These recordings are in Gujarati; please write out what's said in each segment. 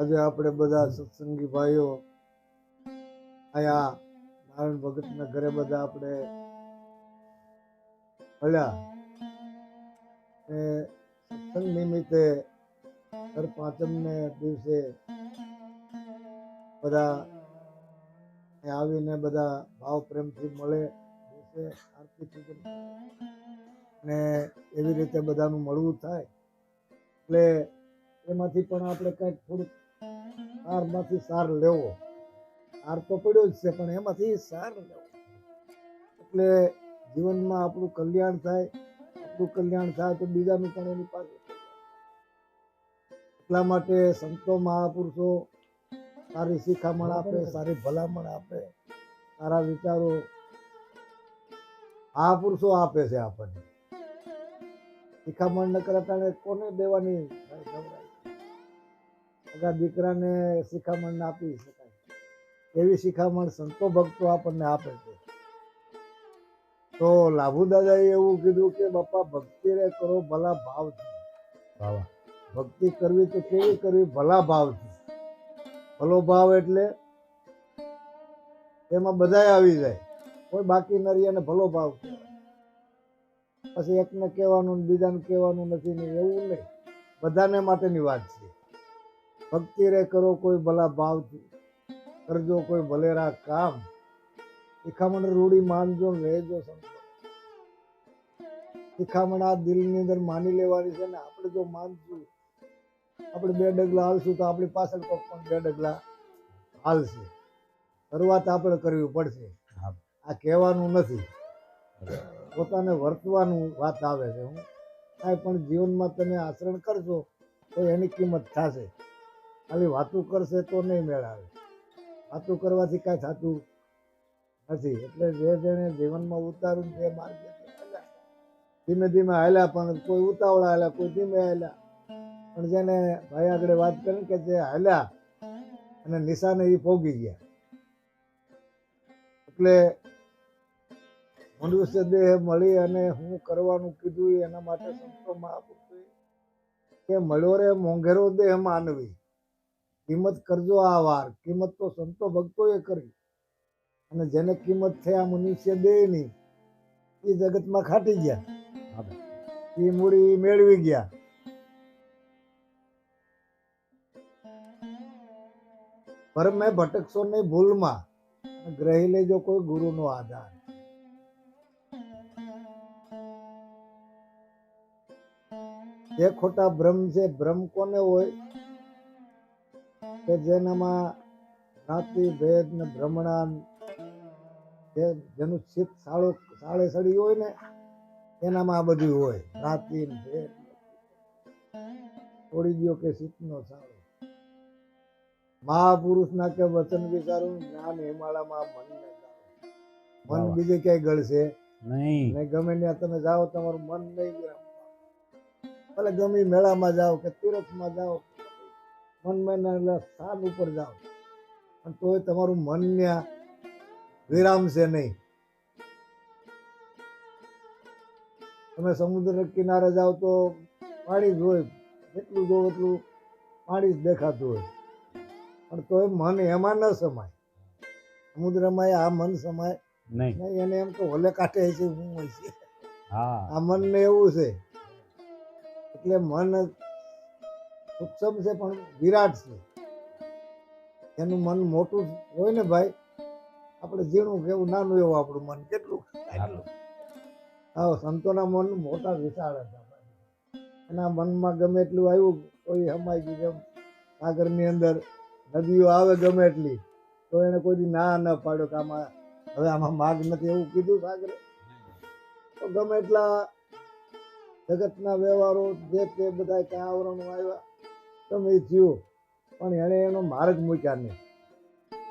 આજે આપણે બધા સત્સંગી ભાઈઓ આયા નારાયણ ભગતના ઘરે બધા આપણે મળ્યા ને સત્સંગ નિમિત્તે દર પાંચમને દિવસે બધા આવીને બધા ભાવ પ્રેમથી મળે દિવસે આરતી પૂજન ને એવી રીતે બધાનું મળવું થાય એટલે એમાંથી પણ આપણે કંઈક થોડુંક સારમાંથી સાર લેવો. સાર તો પડ્યો જ છે પણ એમાંથી સાર લેવો એટલે જીવનમાં આપણું કલ્યાણ થાય. આપણું કલ્યાણ થાય તો બીજાનું પણ એની પાસે. એટલા માટે સંતો મહાપુરુષો સારી શિખામણ આપે, સારી ભલામણ આપે, સારા વિચારો મહાપુરુષો આપે છે આપણને. શિખામણ ન કરતા કોને દેવાની અગા દીકરાને શિખામણ આપી શકાય એવી શિખામણ સંતો ભક્તો આપણને આપે છે. તો લાભુ દાદાએ એવું કીધું કે બાપા ભક્તિ રે કરો ભલા ભાવથી. ભક્તિ કરવી તો કેવી કરવી? ભલા ભાવથી. ભલો ભાવ એટલે એમાં બધાય આવી જાય, કોઈ બાકી ન રહે. અને ભલો ભાવ પછી એકને કહેવાનું બીજાને કહેવાનું નથી ને એવું નહીં, બધાને માટેની વાત છે. ભક્તિ રે કરો કોઈ ભલા ભાવથી, કરજો કોઈ ભલેરા કામ. શિખામણ રૂડી માનજો રહેજો સંતો. શિખામણ આ દિલની અંદર માની લેવાની છે ને આપણે જો માનશું, આપણે 2 ડગલા હાલશું તો આપણી પાછળ કોક પણ 2 ડગલા હાલશે. શરૂઆત આપણે કરવી પડશે. આ કહેવાનું નથી, પોતાને વર્તવાનું વાત આવે છે. હું કાંઈ પણ જીવનમાં તમે આચરણ કરશો તો એની કિંમત થશે. ખાલી વાતું કરશે તો નહીં મેળ આવે. વાતું કરવાથી કાંઈ થતું નથી. એટલે જે જેને જીવનમાં ઉતારું જે માર્ગે ધીમે ધીમે હાલ્યા, પણ કોઈ ઉતાવળા હાલ્યા, કોઈ ધીમે હાલ્યા. પણ જેને ભાઈ આગળ વાત કરી કે જે હાલ્યા અને નિશાને એ પોગી ગયા. એટલે મનુષ્ય દેહ મળી અને હું કરવાનું કીધું એના માટે સંતો મહાપુરુષોએ કે મળ્યો રે મોંઘેરો દેહ માનવી, કિંમત કરજો આ વાર. કિંમત તો સંતો ભક્તોએ કરી, અને જેને કિંમત થયા મનુષ્ય દેહની એ જગતમાં ખાટી ગયા, એ મૂડી મેળવી ગયા. પર મેં ભટકશો નહીં ભૂલમાં, ગ્રહી લેજો કોઈ ગુરુનો આધાર. જે ખોટા ભ્રમ છે, ભ્રમ કોને હોય કે જેનામાં જ્ઞાતિ ભેદ ને ભ્રમણા, જેનું ચિત્ત સાળે સડી હોય ને એનામાં આ બધું હોય. જ્ઞાતિ ભેદ છોડી દો કે ચિત્તનો સાળો. મહાપુરુષના કે વચન વિચારું, જ્ઞાન હિમાલયમાં મનને ગાળો. મન બીજે ક્યાંય ગળશે નહીં. ગમે ત્યાં તમે જાઓ તમારું મન નહીં ગળે. ભલે ગમે મેળામાં જાઓ કે તીર્થમાં જાઓ, મન સ્થાન ઉપર જાઓ, પણ તોય તમારું મન ત્યાં વિરામશે નહીં. તમે સમુદ્ર કિનારે જાઓ તો પાણી જ હોય, જેટલું જોવો એટલું પાણી જ દેખાતું હોય, પણ તોય મન એમાં ન સમાય. સમુદ્રમાં આ મન સમાય નહીં. એને એમ તો હોલે કાંઠે છે હું હોય છે. આ મનને એવું છે. એટલે મન સૂક્ષ્મ છે પણ વિરાટ છે. એનું મન મોટું હોય ને ભાઈ, આપણે ઝીણું કેવું નાનું એવું આપણું મન કેટલું. હા, સંતોના મન મોટા વિશાળ હતા. એના મનમાં ગમે એટલું આવ્યું કોઈ હમાઈ ગયું. જેમ સાગરની અંદર નદીઓ આવે ગમે એટલી, તો એને કોઈ ના ન પાડ્યો કે આમાં હવે આમાં માગ નથી એવું કીધું સાગરે. તો ગમે એટલા જગતના વ્યવહારો જે તે બધા ક્યાં આવરણો આવ્યા તમે થયું, પણ એણે એનો માર્ગ મૂક્યા નહીં.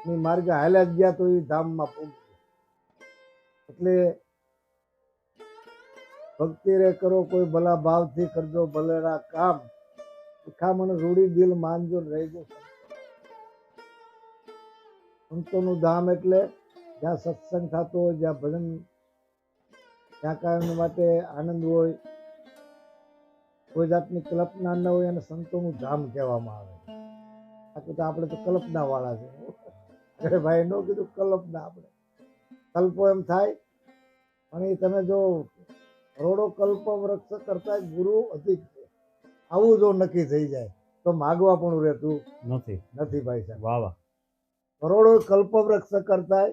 એ માર્ગે હાલ્યા જ ગયા તો એ ધામમાં પહોંચી ગયા. એટલે ભક્તિ રે કરો કોઈ ભલા ભાવથી, કરજો ભલેરા કામ. શિખામણ રૂડી દિલ માનજો રહેજો. સંતોનું ધામ એટલે જ્યાં સત્સંગ થતો હોય, જ્યાં ભજન, જ્યાં કાયમ માટે આનંદ હોય, કોઈ જાતની કલ્પના ન હોય, અને સંતોનું ધામ કહેવામાં આવે. બાકી તો આપણે તો કલ્પના વાળા છે. અરે ભાઈ નો કીધું કલ્પના, આપણે કલ્પો એમ થાય પણ એ તમે જો કરોડો કલ્પ વૃક્ષ કરતા ગુરુ અધિક છે, આવું જો નક્કી થઈ જાય તો માગવા પણ રહેતું નથી ભાઈ સાહેબ. વાહ વાહ. કરોડો કલ્પ વૃક્ષ કરતા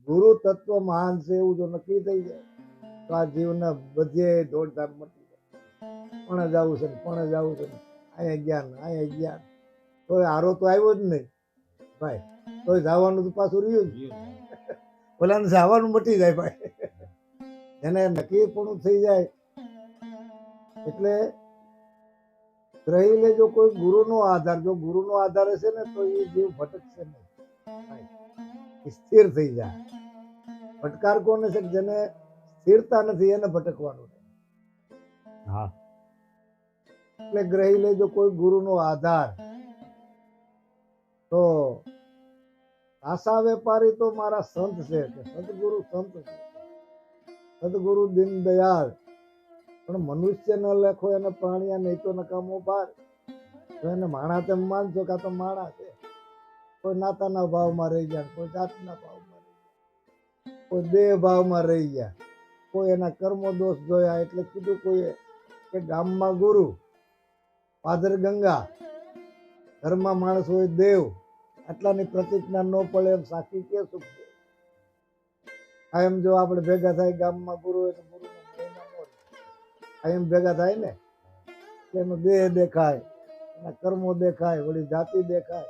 ગુરુ તત્વ મહાન છે એવું જો નક્કી થઈ જાય તો આ જીવનના બધે દોડધામ મટી જાય. પણ જવું છે ને પણ જવું છે ને અહીંયા જ્ઞાન તો હારો તો આવ્યો જ નહીં ભાઈ, તો જવાનું તો પાછું રહ્યું જ. ઓલાને જવાનું મટી જાય ભાઈ, એને નક્કી પણ થઈ જાય. એટલે રહી લેજો કોઈ ગુરુનો આધાર, જો ગુરુનો આધાર હશે ને તો એ જીવ ભટકશે નહીં ભાઈ, સ્થિર થઈ જાય. ભટકાર કોને છે? જેને સ્થિરતા નથી એને ભટકવાનું. હા, એટલે ગ્રહી લેજો કોઈ ગુરુનો આધાર. તો આશા વેપારી તો મારા સંત છે કે સદગુરુ સંત છે, સદગુરુ દીનદયાળ. પણ મનુષ્ય ન લેખો એને પ્રાણિયા નહીં તો નકામો બાર. તો એને માણા તેમ માનશો કે આ તો માણા છે. કોઈ નાતાના ભાવમાં રહી ગયા, કોઈ જાતના ભાવમાં રહી ગયા, કોઈ દેહ ભાવમાં રહી ગયા, કોઈ એના કર્મો દોષ જોયા. એટલે કીધું કોઈએ કે ગામમાં ગુરુ, પાદર ગંગા, ઘરમાં માણસ હોય દેવ. આટલાની પ્રતિજ્ઞા ન પડે એમ સાખી કે સુખ છે? આ એમ જો આપણે ભેગા થાય ગામમાં ગુરુ હોય તો ગુરુનો મહિમા ન રહે. આ એમ ભેગા થાય ને એટલે એનો દેહ દેખાય, એના કર્મો દેખાય, વળી જાતિ દેખાય.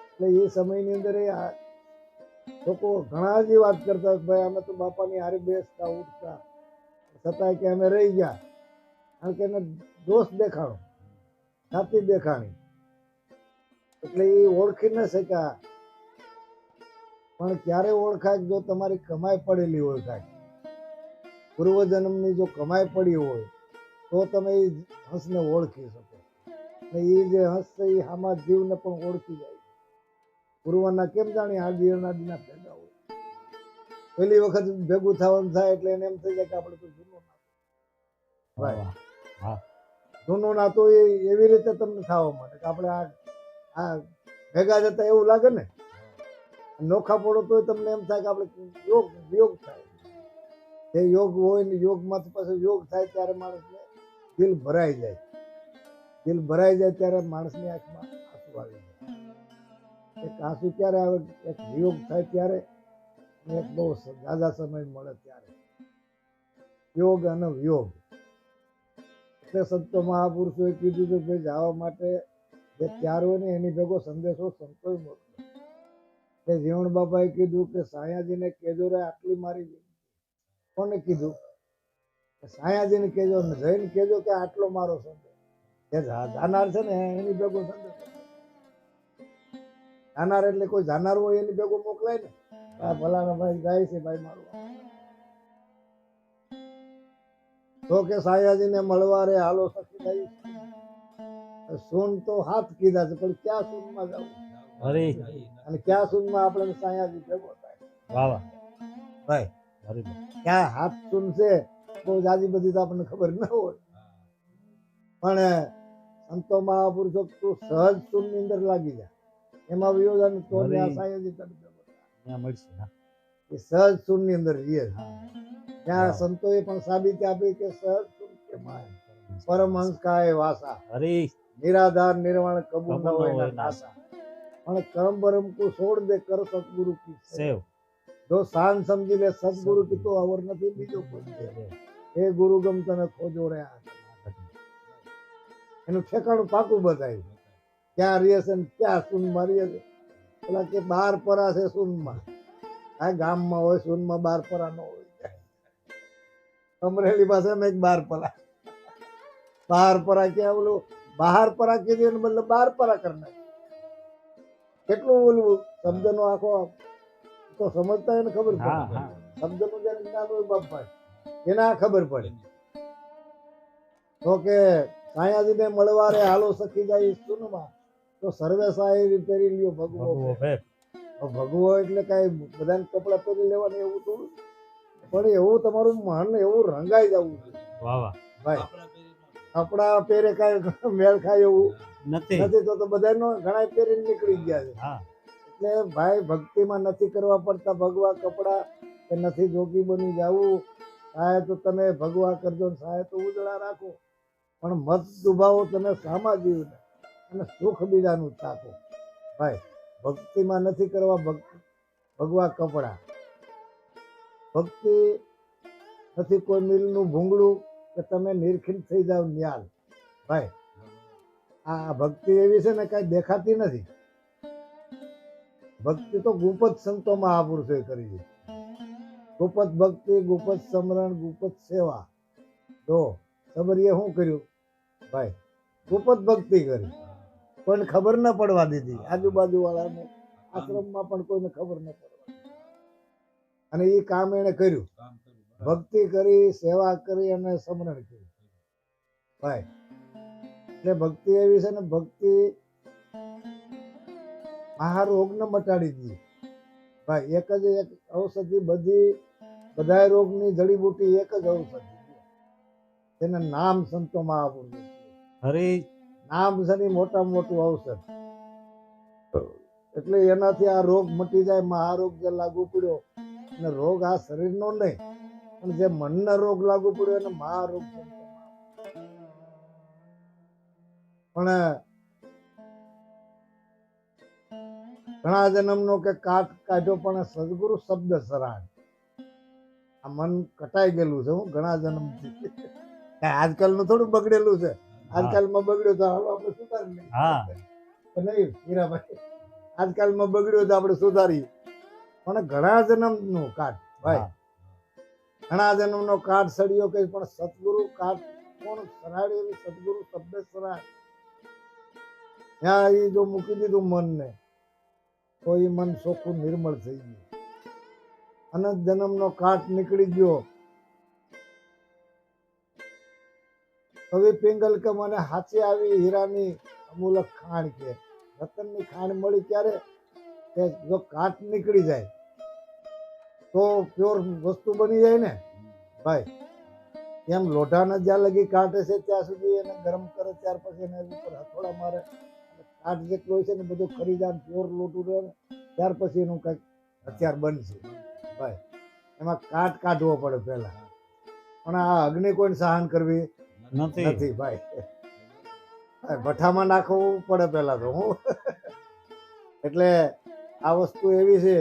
એટલે એ સમયની અંદર એ લોકો ઘણા જ વાત કરતા કે ભાઈ અમે તો બાપાની હારે બેસતા ઉઠતા, છતાંય કે અમે રહી ગયા. કારણ કે એને દોષ દેખાણો, જાતિ દેખાણી, એટલે એ ઓળખી ન શક્યા. પણ ક્યારે ઓળખાય? જો તમારી કમાઈ પડેલી ઓળખાય. પૂર્વજન્મની જો કમાઈ પડી હોય તો તમે એ હંસને ઓળખી શકો. ને એ જે હંસ છે એ આમાં જીવને પણ ઓળખી જાય. પૂર્વના કેમ જાણી આદિના ભેગા હોય, પહેલી વખત ભેગું થવાનું થાય એટલે એને એમ થઈ જાય કે આપણે તો જૂનો નાતો. જૂનો નાતો એવી રીતે તમને થવા માટે કે આપણે આ ભેગા જતા એવું લાગે ને. નોખા પડો તો તમને એમ થાય કે આપણે યોગ થાય. જે યોગ હોય ને યોગમાંથી પાછું યોગ થાય ત્યારે માણસને દિલ ભરાઈ જાય. દિલ ભરાઈ જાય ત્યારે માણસની આંખમાં આંસુ આવી જાય. એક આંસુ ક્યારે આવે? એક વિયોગ થાય ત્યારે, એક બહુ ઝાઝા સમય મળે ત્યારે. યોગ અને વિયોગ. એટલે સંતો મહાપુરુષોએ કીધું કે ભાઈ જવા માટે જે ત્યાર હોય ને એની ભેગો સંદેશો સંતોય મોકલો. કે જીવણ બાપાએ કીધું કે સાયાજીને કહેજો રે આટલી મારી વિનંતી. કોને કીધું? સાયાજીને કહેજો, જઈને કહેજો કે આટલો મારો સંદેશ. જે જાનાર છે ને એની ભેગો સંદેશ. જાનાર એટલે કોઈ જાનાર હોય એની ભેગો મોકલાય ને. આ ભલાના ભાઈ જાય છે ભાઈ મારું. તો કે સાયાજીને મળવા રે હાલો સખી થઈ. સૂન તો હાથ કીધા છે પણ ક્યાં સૂનમાં જવું? અને ક્યાં સૂનમાં આપણે સાયાજી ભેગો થાય? વાહ વાહ ભાઈ ક્યાં હાથ સૂન છે બહુ જાજી બધી તો આપણને ખબર ન હોય. પણ સંતો મહાપુરુષો તું સહજ સૂન ની અંદર લાગી જાય, એમાં વિયોજન તો સાયાજી મળશે. એ સહજ સૂન ની અંદર રહીએ. ત્યાં સંતોએ પણ સાબિતી આપી કે સહજ સૂન કે પરમહંસ કાય વાસા, નિરાધાર નિર્વાણ કબૂલ ન હોય નાસા. પણ કરમ બરમ કો છોડ દે કર સતગુરુ કી સેવ. જો શાન સમજી લે સદગુરુ કી તો અવર નથી બીજો કોઈ છે. એ ગુરુ ગમ તને ખોજો રે. એનું ઠેકાણું પાકું બતાવ્યું ક્યાં રહીએ છે ને ક્યાં સૂનમાં રહીએ છે. પેલા કે 12 પરા છે સૂનમાં. આ ગામમાં હોય સૂનમાં 12 પરા ન હોય. અમરેલી ભાષામાં એક 12 પરા. 12 પરા ક્યાં ઓલું 12 પરા કીધું એને બદલે 12 પરા કરી. કેટલું ઓલું શબ્દનો આખો તો સમજતા એને ખબર પડે. શબ્દનું જેને જ્ઞાન હોય બાપભાઈ એને આ ખબર પડે. તો કે સાયાજીને મળવા રે હાલો સખી જાય સૂનમાં. તો સર્વે સાયરી પહેરી લ્યો ભગવો. ભગવો એટલે કઈ બધાને કપડા પહેરી લેવાનું એવું થોડું, પણ એવું તમારું મન એવું રંગાઈ જવું જોઈએ. ભાઈ કપડા પહેરે કઈ મેળ ખાય એવું નથી. નથી તો બધાનો ઘણા પહેરીને નીકળી ગયા છે. હા એટલે ભાઈ ભક્તિમાં નથી કરવા પડતા ભગવા કપડા, કે નથી જોગી બની જવું. સાય તો તમે ભગવા કરજો ને સાય તો ઉજળા રાખો, પણ મત દુભાવો તમે સામા જીવને અને સુખ બીજાનું તાકો. ભાઈ ભક્તિમાં નથી કરવા ભગવા કપડા, ભક્તિ નથી કોઈ મિલનું ભૂંગળું કે તમે નિરખીન થઈ જાવ ન્યાલ. ભાઈ આ ભક્તિ એવી છે ને કાંઈ દેખાતી નથી. ભક્તિ તો ગુપત સંતો મહાપુરુષોએ કરી છે. ગુપત ભક્તિ, ગુપત સમરણ, ગુપત સેવા. જો સબરીએ શું કર્યું ભાઈ? ગુપત ભક્તિ કરી, કોઈને ખબર ન પડવા દીધી, આજુબાજુ વાળાને આશ્રમમાં પણ કોઈને ખબર ન પડવા, અને એ કામ એને કર્યું. ભક્તિ કરી, સેવા કરી અને સમરણ કર્યું. ભાઈ એટલે ભક્તિ એવી છે ને, ભક્તિ મહારોગને મટાડી દી. ભાઈ એક જ એક ઔષધિ, બધા રોગની જડીબુટી એક જ ઔષધિ, જેને નામ સંતો મહાપુરુષો. હરી નામ છે ને મોટામાં મોટું ઔષધ. એટલે એનાથી આ રોગ મટી જાય. મહારોગ જે લાગુ પડ્યો, અને રોગ આ શરીરનો નહીં, પણ જે મનનો રોગ લાગુ પડ્યો એને મહારોગ સંતો મહાપુરુષો. પણ ઘણા જન્મનો કે કાટ કાઢ્યો, પણ સદગુરુ શબ્દ સરાણ. આ મન કટાઈ ગયેલું છે હું ઘણા જન્મથી. આજકાલનું થોડું બગડેલું છે. આજકાલમાં બગડ્યું તો હાલો આપણે સુધારી લઈએ. હા નહીં હીરાભાઈ, આજકાલમાં બગડ્યું તો આપણે સુધારીએ. પણ ઘણા જન્મનું કાટ ભાઈ, ઘણા જન્મનો કાટ સળિયો કઈ, પણ સદગુરુ કાટ કોણ સરાડે? એવી સદગુરુ શબ્દ સરાડ. ત્યાં એ જો મૂકી દીધું મનને, તો એ મન ચોખ્ખું નિર્મળ થઈ ગયું. અનંત જન્મનો કાટ નીકળી ગયો. હવે પિંગલ કે મને હાચી આવી હીરાની અમૂલક ખાણ, કે રતનની ખાણ મળી ક્યારે? કે જો કાટ નીકળી જાય તો પ્યોર વસ્તુ બની જાય ને ભાઈ. એમ લોઢાને જ્યાં લગી કાઢે છે ત્યાં સુધી એને ગરમ કરે, ત્યાર પછી એને ઉપર હથોડા મારે, કાટ જેટલો હોય છે ને બધું ખરી જાય, પ્યોર લોટું રહે ને ત્યાર પછી એનું કંઈક હથિયાર બનશે ભાઈ. એમાં કાટ કાઢવો પડે પહેલા, પણ આ અગ્નિ કોઈને સહન કરવી નથી ભાઈ. ભઠ્ઠામાં નાખવું પડે પહેલા તો હું. એટલે આ વસ્તુ એવી છે.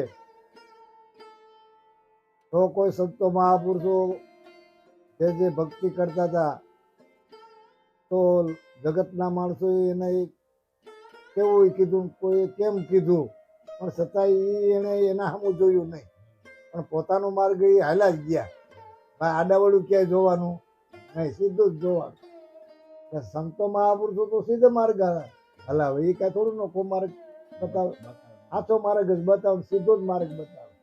તો કોઈ સંતો મહાપુરુષો જે ભક્તિ કરતા હતા, તો જગતના માણસોએ એને કેવું કીધું, કોઈ કેમ કીધું, પણ છતાંય એને એના સામું જોયું નહીં, પણ પોતાનો માર્ગ એ હાલ્યા જ ગયા. ભાઈ આડાવડું ક્યાંય જોવાનું નહીં, સીધું જ જોવાનું. સંતો મહાપુરુષો તો સીધો માર્ગ હલાવે, એ કાંઈ થોડું નોખો માર્ગ બતાવે, આછો માર્ગ જ બતાવે, સીધો જ માર્ગ બતાવે.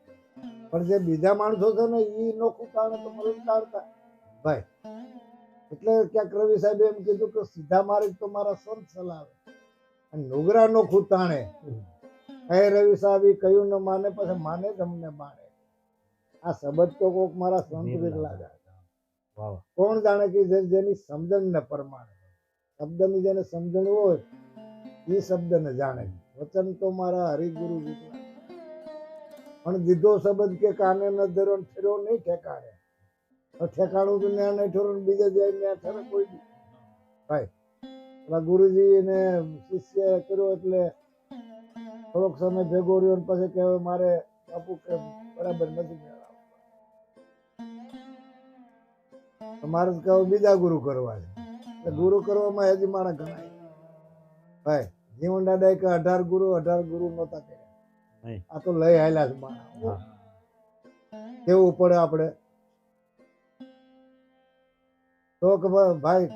પણ જે બીજા માણસો છે ને, એ નોખું તાણે તો મરણ તાળતા ભાઈ. એટલે ક્યાંક રવિ સાહેબ એમ કીધું કે સીધા માર્ગ તો મારા સંત ચલાવે, અને નુગરા નોખું તાણે. કઈ રવિ સાહેબ કહ્યું ન માને, પછી માને જ અમને માને. આ શબ્દ તો કોક મારા સંત જેટલા જ. કોણ જાણે કે જેની સમજણ ને પ્રમાણે, શબ્દની જેને સમજણ હોય એ શબ્દને જાણે. વચન તો મારા હરિગુરુ જેટલા. પણ દીધો શબ્દ કે કાને ન ધરો, ઠેરો નહીં ઠેકાણે. ઠેકાણું તો ત્યાં નહીં ઠેરો, બીજા જાય ત્યાં ઠેરો કોઈ નહીં ભાઈ. પેલા ગુરુજી ને શિષ્ય કર્યો એટલે થોડોક સમય ભેગો રહ્યો, પછી કહેવાય મારે બાપુ કે બરાબર નથી મેળવતો, મારે જ કહો બીજા ગુરુ કરવા છે. એટલે ગુરુ કરવામાં હજી મારા ઘણા ભાઈ. જીવન દાદા કે 18 ગુરુ નહોતા કર્યા. આ તો લઈ હાલ્યા છે મારા. કેવું પડે આપણે તો કે ભાઈ